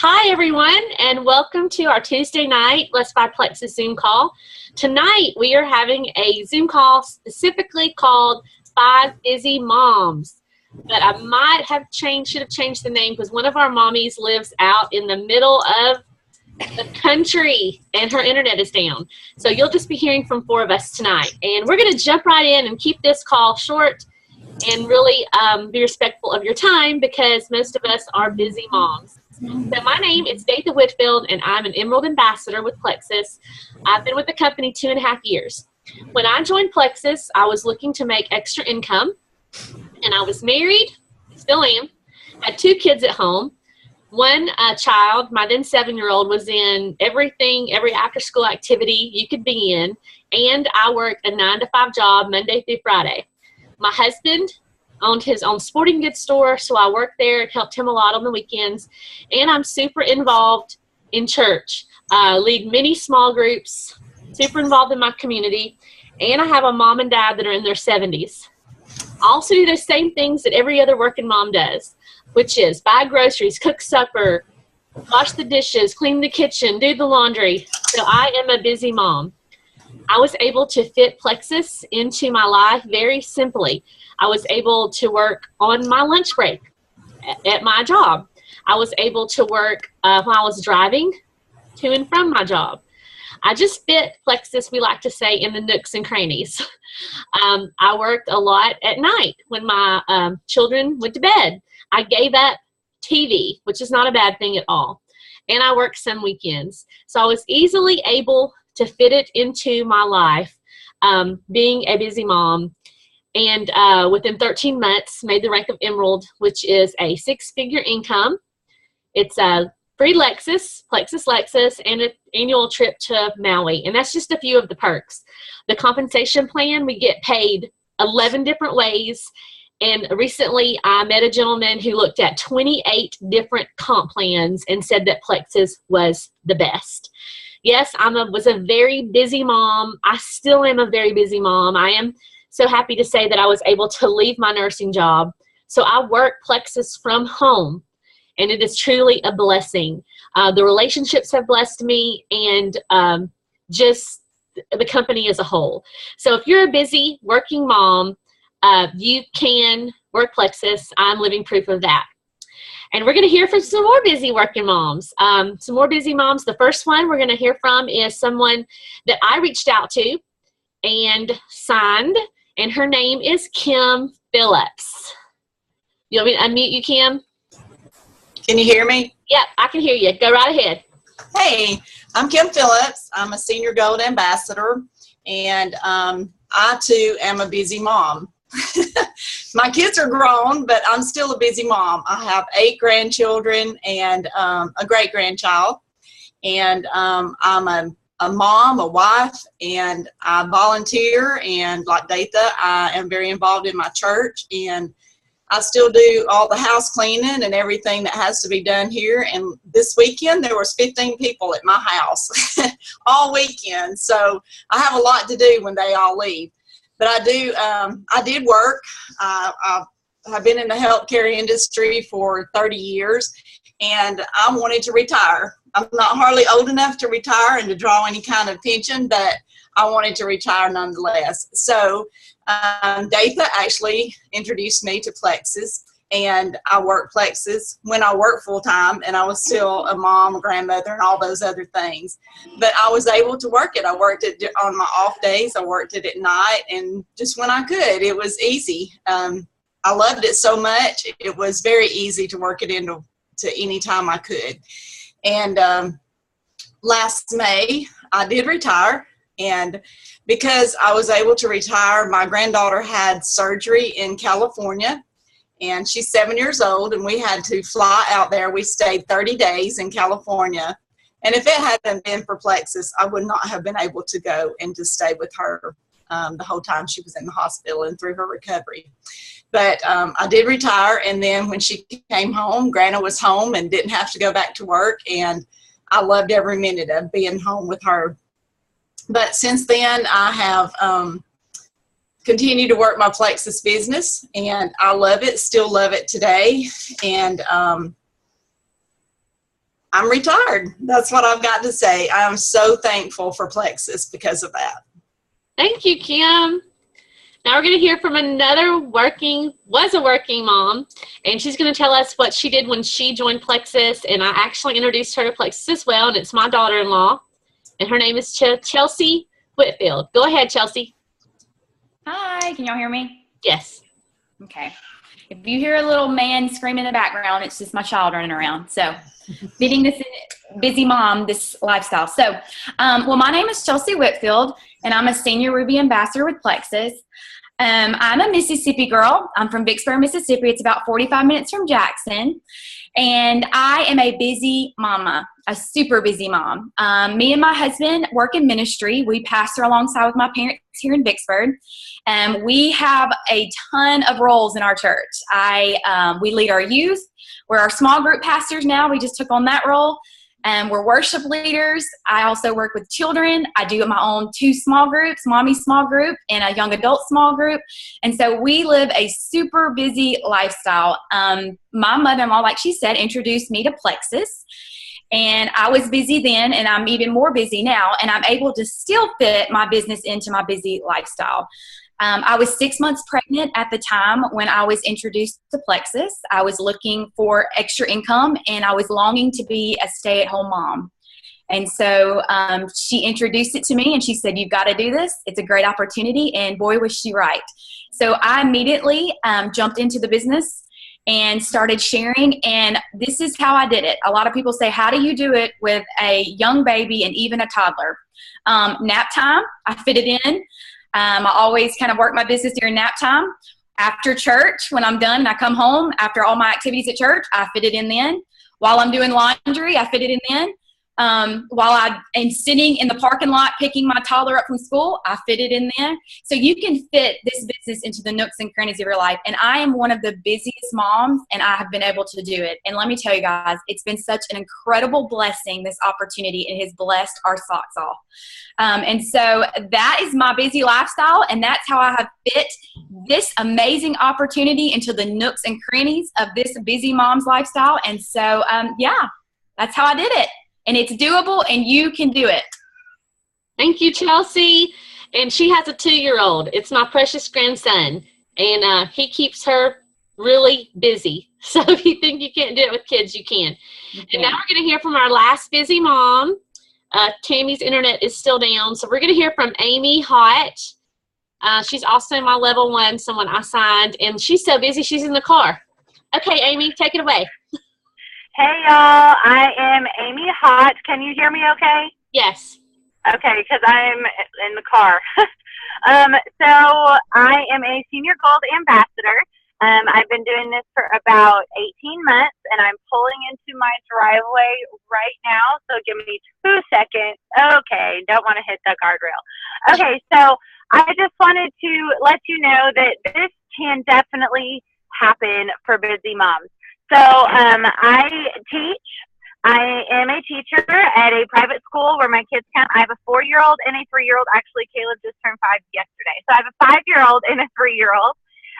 Hi, everyone, and welcome to our Tuesday night Let's Buy Plexus Zoom call. Tonight, we are having a Zoom call specifically called 5 Busy Moms. But I should have changed the name because one of our mommies lives out in the middle of the country and her internet is down. So you'll just be hearing from 4 of us tonight. And we're going to jump right in and keep this call short and really be respectful of your time because most of us are busy moms. So my name is Datha Whitfield, and I'm an Emerald Ambassador with Plexus. I've been with the company 2.5 years. When I joined Plexus, I was looking to make extra income, and I was married, still am, had 2 kids at home. One child, my then 7-year-old, was in every after-school activity you could be in, and I worked a 9-to-5 job Monday through Friday. My husband owned his own sporting goods store, so I worked there and helped him a lot on the weekends. And I'm super involved in church, lead many small groups, super involved in my community, and I have a mom and dad that are in their 70s. I also do the same things that every other working mom does, which is buy groceries, cook supper, wash the dishes, clean the kitchen, do the laundry. So I am a busy mom. I was able to fit Plexus into my life very simply. I was able to work on my lunch break at my job. I was able to work while I was driving to and from my job. I just fit Plexus, we like to say, in the nooks and crannies. I worked a lot at night when my children went to bed. I gave up TV, which is not a bad thing at all. And I worked some weekends. So I was easily able to fit it into my life, being a busy mom. And within 13 months, made the rank of Emerald, which is a 6-figure income. It's a free Plexus Lexus, and an annual trip to Maui. And that's just a few of the perks. The compensation plan, we get paid 11 different ways. And recently, I met a gentleman who looked at 28 different comp plans and said that Plexus was the best. Yes, I was a very busy mom. I still am a very busy mom. I am so happy to say that I was able to leave my nursing job. So I work Plexus from home, and it is truly a blessing. The relationships have blessed me, and just the company as a whole. So if you're a busy working mom, you can work Plexus. I'm living proof of that. And we're going to hear from some more busy working moms. Some more busy moms. The first one we're going to hear from is someone that I reached out to and signed, and her name is Kim Phillips. You want me to unmute you, Kim? Can you hear me? Yep, I can hear you. Go right ahead. Hey, I'm Kim Phillips. I'm a Senior Gold Ambassador, and I, too, am a busy mom. My kids are grown, but I'm still a busy mom. I have 8 grandchildren and a great-grandchild, and I'm a mom, a wife, and I volunteer, and like Datha, I am very involved in my church, and I still do all the house cleaning and everything that has to be done here. And this weekend, there was 15 people at my house all weekend, so I have a lot to do when they all leave. But I did work. I've been in the healthcare industry for 30 years, and I wanted to retire. I'm not hardly old enough to retire and to draw any kind of pension, but I wanted to retire nonetheless. So Datha actually introduced me to Plexus, and I worked Plexus when I worked full-time, and I was still a mom, a grandmother, and all those other things. But I was able to work it. I worked it on my off days. I worked it at night, and just when I could. It was easy. I loved it so much. It was very easy to work it into any time I could. And last May, I did retire. And because I was able to retire, my granddaughter had surgery in California. And she's 7 years old, and we had to fly out there. We stayed 30 days in California. And if it hadn't been for Plexus, I would not have been able to go and to stay with her the whole time she was in the hospital and through her recovery. But I did retire, and then when she came home, Grandma was home and didn't have to go back to work, and I loved every minute of being home with her. But since then, I have continue to work my Plexus business, and I love it, still love it today. And I'm retired. That's what I've got to say. I'm so thankful for Plexus because of that. Thank you, Kim. Now we're going to hear from another working mom, and she's going to tell us what she did when she joined Plexus, and I actually introduced her to Plexus as well, and it's my daughter-in-law, and her name is Chelsea Whitfield. Go ahead, Chelsea. Hi, can y'all hear me? Yes. Okay. If you hear a little man screaming in the background, it's just my child running around. So, fitting this busy mom, this lifestyle. So, well, my name is Chelsea Whitfield, and I'm a senior Ruby ambassador with Plexus. I'm a Mississippi girl. I'm from Vicksburg, Mississippi. It's about 45 minutes from Jackson. And I am a busy mama, a super busy mom. Me and my husband work in ministry. We pastor alongside with my parents here in Vicksburg. We have a ton of roles in our church. We lead our youth. We're our small group pastors now. We just took on that role. We're worship leaders. I also work with children. I do my own 2 small groups, mommy small group and a young adult small group. And so we live a super busy lifestyle. My mother-in-law, like she said, introduced me to Plexus. And I was busy then, and I'm even more busy now. And I'm able to still fit my business into my busy lifestyle. I was 6 months pregnant at the time when I was introduced to Plexus. I was looking for extra income, and I was longing to be a stay-at-home mom. And so she introduced it to me, and she said, "You've got to do this. It's a great opportunity." And boy, was she right. So I immediately jumped into the business and started sharing, and this is how I did it. A lot of people say, how do you do it with a young baby and even a toddler? Nap time, I fit it in. I always kind of work my business during nap time. After church, when I'm done and I come home, after all my activities at church, I fit it in then. While I'm doing laundry, I fit it in then. While I am sitting in the parking lot picking my toddler up from school, I fit it in there. So you can fit this business into the nooks and crannies of your life. And I am one of the busiest moms, and I have been able to do it. And let me tell you guys, it's been such an incredible blessing, this opportunity. It has blessed our socks off. And so that is my busy lifestyle, and that's how I have fit this amazing opportunity into the nooks and crannies of this busy mom's lifestyle. And so, yeah, that's how I did it. And it's doable, and you can do it. Thank you, Chelsea. And she has a 2-year-old. It's my precious grandson. And he keeps her really busy. So if you think you can't do it with kids, you can. And now we're going to hear from our last busy mom. Tammy's internet is still down. So we're going to hear from Amy Hott. She's also my level 1, someone I signed. And she's so busy, she's in the car. Okay, Amy, take it away. Hey, y'all. I am Amy Hott. Can you hear me okay? Yes. Okay, because I'm in the car. So I am a Senior Gold Ambassador. I've been doing this for about 18 months, and I'm pulling into my driveway right now. So give me 2 seconds. Okay, don't want to hit the guardrail. Okay, so I just wanted to let you know that this can definitely happen for busy moms. So I teach. I am a teacher at a private school where my kids come. I have a 4-year-old and a 3-year-old. Actually, Caleb just turned 5 yesterday. So I have a 5-year-old and a 3-year-old.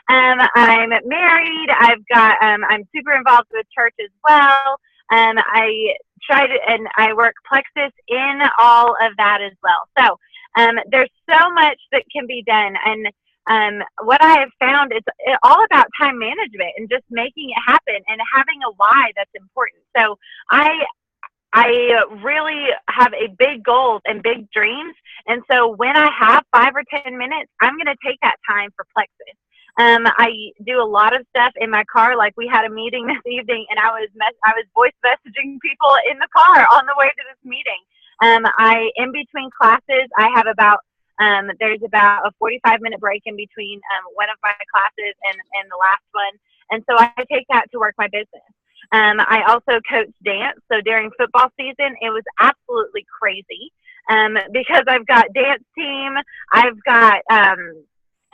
I'm married. I'm super involved with church as well. I work Plexus in all of that as well. So there's so much that can be done. And what I have found is all about time management and just making it happen and having a why that's important. So I really have a big goals and big dreams. And so when I have 5 or 10 minutes, I'm going to take that time for Plexus. I do a lot of stuff in my car. Like we had a meeting this evening, and I was voice messaging people in the car on the way to this meeting. In between classes, I have there's about a 45-minute break in between one of my classes and the last one. And so I take that to work my business. I also coach dance. So during football season, it was absolutely crazy because I've got dance team. I've got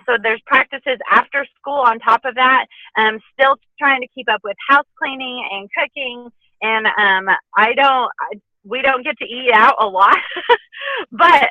so there's practices after school on top of that. Still trying to keep up with house cleaning and cooking. And we don't get to eat out a lot, but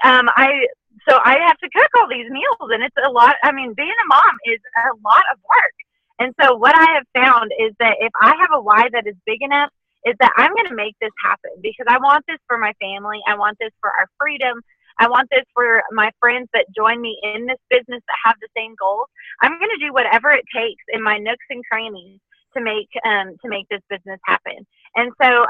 So I have to cook all these meals, and it's a lot. I mean, being a mom is a lot of work. And so what I have found is that if I have a why that is big enough, is that I'm going to make this happen because I want this for my family. I want this for our freedom. I want this for my friends that join me in this business that have the same goals. I'm going to do whatever it takes in my nooks and crannies to make this business happen. And so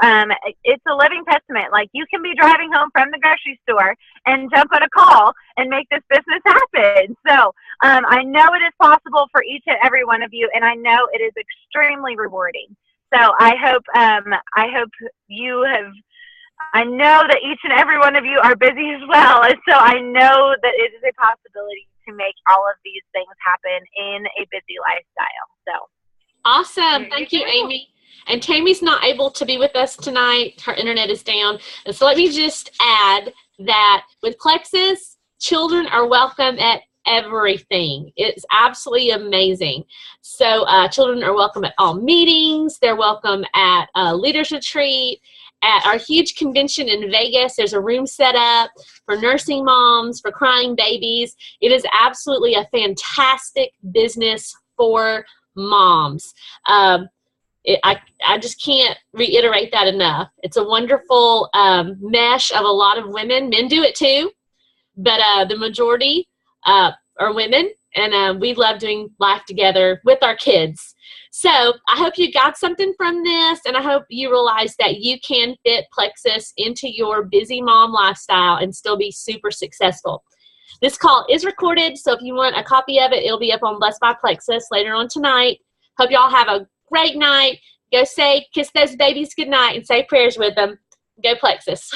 it's a living testament. Like, you can be driving home from the grocery store and jump on a call and make this business happen. So I know it is possible for each and every one of you, and I know it is extremely rewarding. So I hope you have. I know that each and every one of you are busy as well, and so I know that it is a possibility to make all of these things happen in a busy lifestyle. So awesome. Thank you, Amy. And Tammy's not able to be with us tonight. Her internet is down. And so let me just add that with Plexus, children are welcome at everything. It's absolutely amazing. So children are welcome at all meetings. They're welcome at Leaders Retreat. At our huge convention in Vegas, there's a room set up for nursing moms, for crying babies. It is absolutely a fantastic business for moms. I just can't reiterate that enough. It's a wonderful mesh of a lot of women. Men do it too, but the majority are women, and we love doing life together with our kids. So I hope you got something from this, and I hope you realize that you can fit Plexus into your busy mom lifestyle and still be super successful. This call is recorded, so if you want a copy of it, it'll be up on Blessed by Plexus later on tonight. Hope y'all have a great night. Go kiss those babies goodnight and say prayers with them. Go Plexus.